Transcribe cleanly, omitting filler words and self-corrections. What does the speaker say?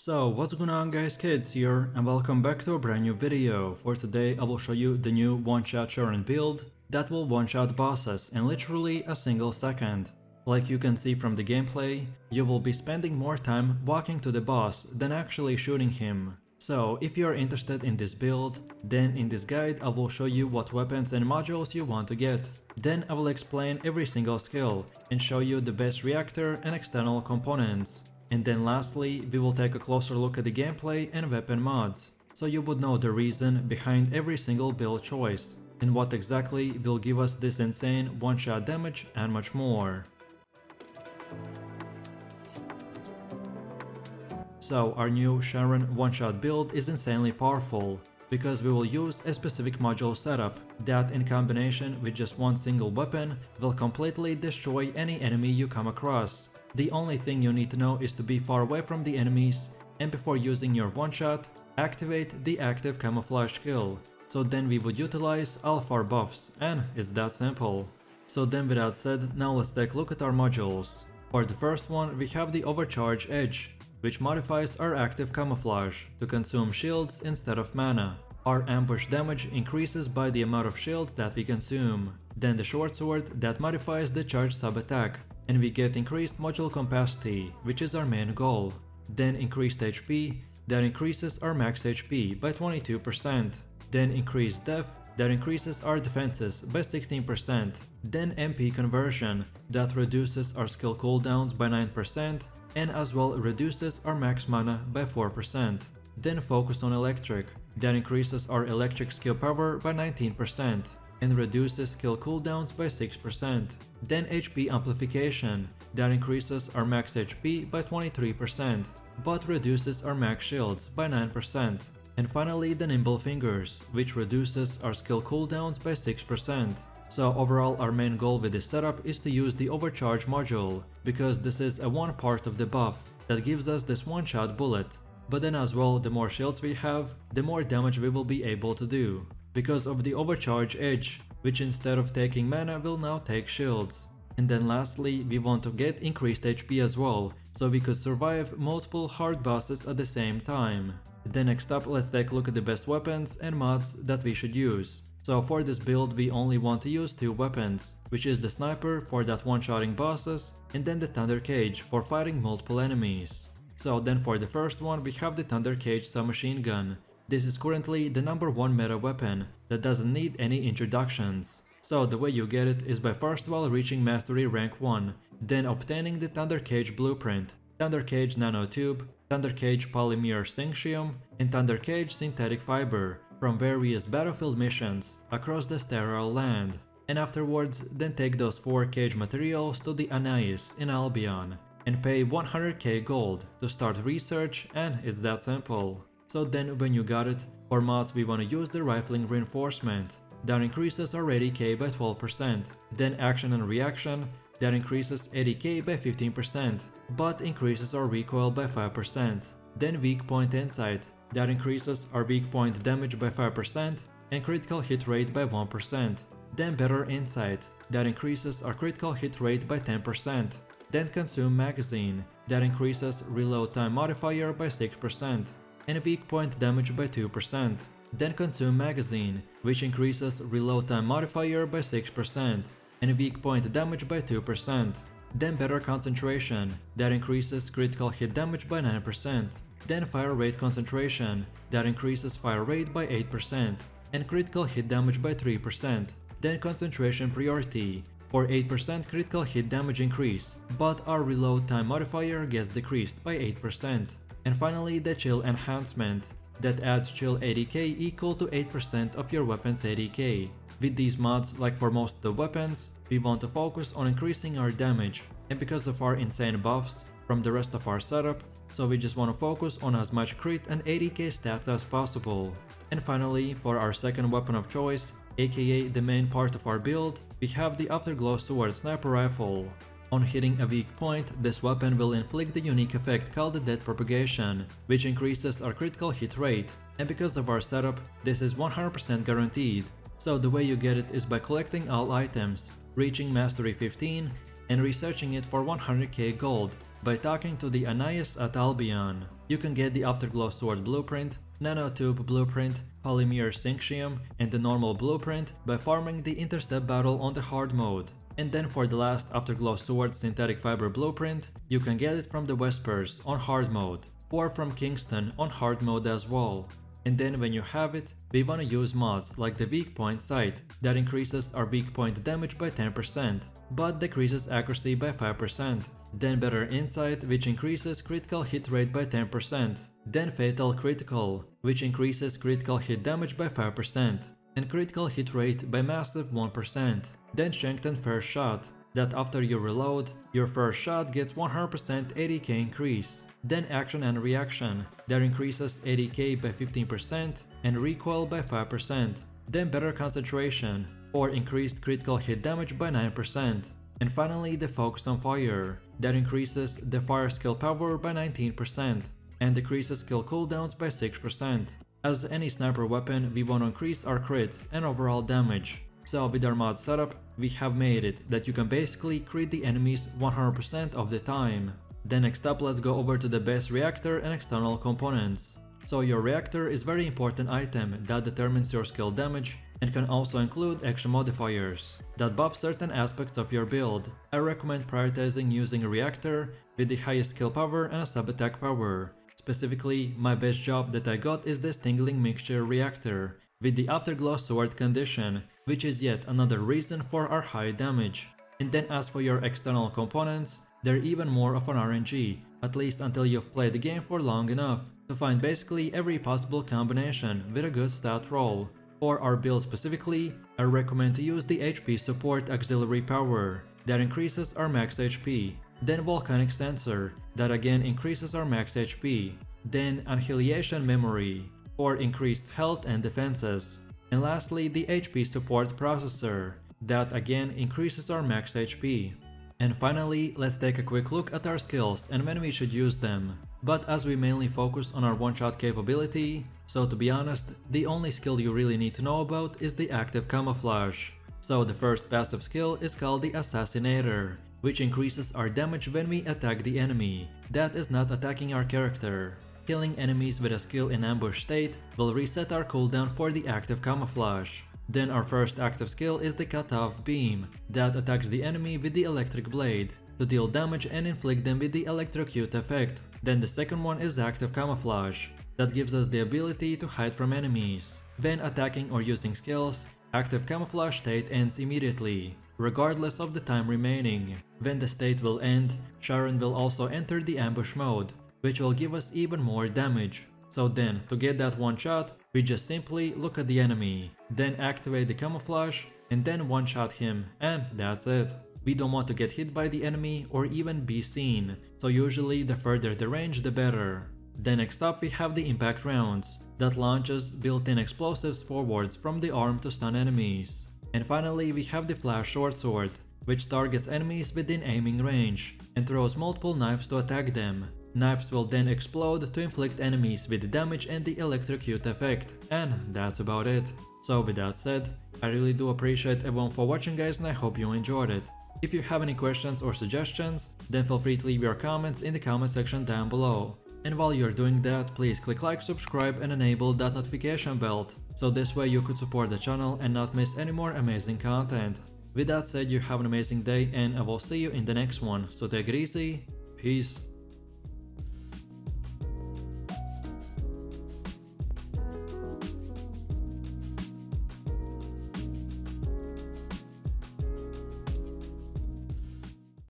So what's going on guys, Kids here, and welcome back to a brand new video. For today I will show you the new one-shot Sharen build that will one-shot bosses in literally a single second. Like you can see from the gameplay, you will be spending more time walking to the boss than actually shooting him. So if you are interested in this build, then in this guide I will show you what weapons and modules you want to get. Then I will explain every single skill and show you the best reactor and external components. And then lastly, we will take a closer look at the gameplay and weapon mods, so you would know the reason behind every single build choice, and what exactly will give us this insane one-shot damage and much more. So our new Sharen one-shot build is insanely powerful, because we will use a specific module setup that in combination with just one single weapon will completely destroy any enemy you come across. The only thing you need to know is to be far away from the enemies, and before using your one-shot, activate the active camouflage skill. So then we would utilize all of our buffs, and it's that simple. So then with that said, now let's take a look at our modules. For the first one, we have the Overcharge Edge, which modifies our active camouflage to consume shields instead of mana. Our ambush damage increases by the amount of shields that we consume. Then the Short Sword that modifies the charge sub-attack, and we get increased module capacity, which is our main goal. Then increased HP, that increases our max HP by 22%. Then increased def, that increases our defenses by 16%. Then MP conversion, that reduces our skill cooldowns by 9%, and as well reduces our max mana by 4%. Then focus on electric, that increases our electric skill power by 19%. And reduces skill cooldowns by 6%. Then HP amplification, that increases our max HP by 23%, but reduces our max shields by 9%. And finally the nimble fingers, which reduces our skill cooldowns by 6%. So overall our main goal with this setup is to use the overcharge module, because this is a one part of the buff that gives us this one-shot bullet. But then as well, the more shields we have, the more damage we will be able to do, because of the Overcharge Edge, which instead of taking mana will now take shields. And then lastly, we want to get increased HP as well, so we could survive multiple hard bosses at the same time. Then next up, let's take a look at the best weapons and mods that we should use. So for this build we only want to use two weapons, which is the Sniper for that one-shotting bosses, and then the Thunder Cage for fighting multiple enemies. So then for the first one we have the Thunder Cage submachine gun. This is currently the #1 meta weapon that doesn't need any introductions. So the way you get it is by first of all reaching Mastery rank 1, then obtaining the Thunder Cage blueprint, Thunder Cage nanotube, Thunder Cage polymer syncytium, and Thunder Cage synthetic fiber from various battlefield missions across the sterile land. And afterwards then take those 4 cage materials to the Anais in Albion and pay 100k gold to start research, and it's that simple. So then when you got it, for mods we want to use the Rifling Reinforcement, that increases our 80k by 12%, then Action and Reaction, that increases 80k by 15%, but increases our recoil by 5%, then Weak Point Insight, that increases our weak point damage by 5% and critical hit rate by 1%, then Better Insight, that increases our critical hit rate by 10%, then Consume Magazine, that increases reload time modifier by 6%, and weak point damage by 2%. Then Consume Magazine, which increases reload time modifier by 6% and weak point damage by 2%. Then Better Concentration, that increases critical hit damage by 9%. Then Fire Rate Concentration, that increases fire rate by 8% and critical hit damage by 3%. Then Concentration Priority, for 8% critical hit damage increase, but our reload time modifier gets decreased by 8%. And finally the Chill Enhancement, that adds chill 80k equal to 8% of your weapon's 80k. With these mods, like for most of the weapons, we want to focus on increasing our damage, and because of our insane buffs from the rest of our setup, so we just want to focus on as much crit and 80k stats as possible. And finally, for our second weapon of choice, aka the main part of our build, we have the Afterglow Sword Sniper Rifle. On hitting a weak point, this weapon will inflict the unique effect called the Death Propagation, which increases our critical hit rate, and because of our setup, this is 100% guaranteed. So the way you get it is by collecting all items, reaching Mastery 15, and researching it for 100k gold, by talking to the Anais at Albion. You can get the Afterglow Sword blueprint, Nanotube blueprint, Polymer Synxium, and the normal blueprint by farming the Intercept battle on the hard mode. And then for the last Afterglow Sword Synthetic Fiber blueprint, you can get it from the Vespers on hard mode, or from Kingston on hard mode as well. And then when you have it, we wanna use mods like the Weak Point Sight that increases our weak point damage by 10%, but decreases accuracy by 5%. Then Better Insight, which increases critical hit rate by 10%. Then Fatal Critical, which increases critical hit damage by 5%, and critical hit rate by massive 1%. Then Strengthened First Shot, that after you reload, your first shot gets 100% ADK increase. Then Action and Reaction, that increases ADK by 15% and recoil by 5%. Then Better Concentration, or increased critical hit damage by 9%. And finally the Focus on Fire, that increases the fire skill power by 19% and decreases skill cooldowns by 6%. As any sniper weapon, we want to increase our crits and overall damage. So with our mod setup, we have made it that you can basically crit the enemies 100% of the time. Then next up, let's go over to the base reactor and external components. So your reactor is very important item that determines your skill damage and can also include action modifiers that buff certain aspects of your build. I recommend prioritizing using a reactor with the highest skill power and a sub-attack power. Specifically, my best job that I got is this Tingling Mixture reactor with the Afterglow Sword condition, which is yet another reason for our high damage. And then as for your external components, they're even more of an RNG, at least until you've played the game for long enough to find basically every possible combination with a good stat roll. For our build specifically, I recommend to use the HP Support Auxiliary Power that increases our max HP, then Volcanic Sensor that again increases our max HP, then Annihilation Memory for increased health and defenses, and lastly the HP Support Processor that again increases our max HP. And finally, let's take a quick look at our skills and when we should use them. But as we mainly focus on our one-shot capability, so to be honest, the only skill you really need to know about is the active camouflage. So the first passive skill is called the Assassinator, which increases our damage when we attack the enemy that is not attacking our character. Killing enemies with a skill in ambush state will reset our cooldown for the active camouflage. Then our first active skill is the Cut-Off Beam that attacks the enemy with the electric blade to deal damage and inflict them with the electrocute effect. Then the second one is Active Camouflage that gives us the ability to hide from enemies. When attacking or using skills, Active Camouflage state ends immediately, regardless of the time remaining. When the state will end, Sharen will also enter the ambush mode, which will give us even more damage. So then, to get that one shot, we just simply look at the enemy, then activate the camouflage, and then one shot him, and that's it. We don't want to get hit by the enemy or even be seen, so usually the further the range the better. Then next up we have the impact rounds, that launches built-in explosives forwards from the arm to stun enemies. And finally we have the flash short sword, which targets enemies within aiming range, and throws multiple knives to attack them. Knives will then explode to inflict enemies with damage and the electrocute effect, and that's about it. So with that said, I really do appreciate everyone for watching guys, and I hope you enjoyed it. If you have any questions or suggestions, then feel free to leave your comments in the comment section down below. And while you're doing that, please click like, subscribe and enable that notification bell, so this way you could support the channel and not miss any more amazing content. With that said, you have an amazing day and I will see you in the next one, so take it easy, peace.